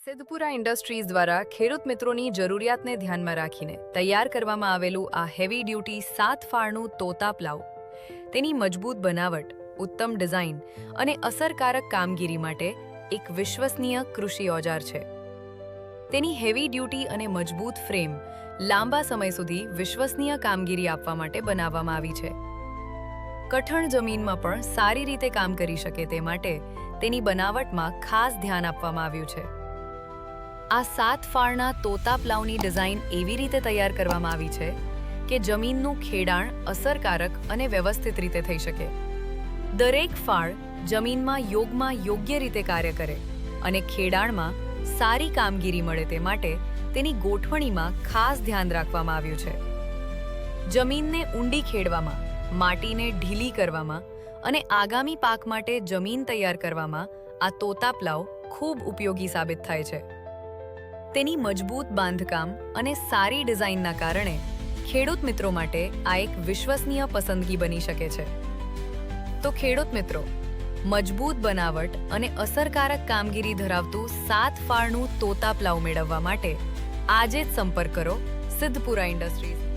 Siddhpura industries દ્વારા ખેડૂત મિત્રોની જરૂરિયાતને ધ્યાનમાં રાખીને તૈયાર કરવામાં આવેલું આ હેવી ડ્યુટી 7 ફાળનું તોતા પ્લાવ તેની મજબૂત બનાવટ, ઉત્તમ ડિઝાઇન અને અસરકારક કામગીરી માટે એક વિશ્વસનીય કૃષિ ઓજાર છે. તેની હેવી ડ્યુટી અને મજબૂત ફ્રેમ લાંબા સમય સુધી વિશ્વસનીય કામગીરી આપવા માટે બનાવવામાં આવી છે. કઠણ જમીનમાં પણ સારી રીતે કામ કરી શકે તે માટે તેની બનાવટમાં ખાસ ધ્યાન આપવામાં આવ્યું છે. આ 7 ફાળના તોતા પ્લાવની ડિઝાઇન એવી રીતે તૈયાર કરવામાં આવી છે કે જમીનનું ખેડાણ અસરકારક અને વ્યવસ્થિત રીતે થઈ શકે. દરેક ફાળ જમીનમાં યોગ્ય રીતે કાર્ય કરે અને ખેડાણમાં સારી કામગીરી મળે તે માટે તેની ગોઠવણીમાં ખાસ ધ્યાન રાખવામાં આવ્યું છે. જમીનને ઊંડી ખેડવામાં, માટીને ઢીલી કરવામાં અને આગામી પાક માટે જમીન તૈયાર કરવામાં આ તોતા પ્લાવ ખૂબ ઉપયોગી સાબિત થાય છે. તેની મજબૂત બાંધકામ અને સારી ડિઝાઇનના કારણે ખેડૂત મિત્રો માટે આ એક વિશ્વસનીય પસંદગી બની શકે છે. તો ખેડૂત મિત્રો, મજબૂત બનાવટ અને અસરકારક કામગીરી ધરાવતું 7 ફાળનું તોતા પ્લાવ મેળવવા માટે આજે જ સંપર્ક કરો સિદ્ધપુરા ઇન્ડસ્ટ્રીઝ.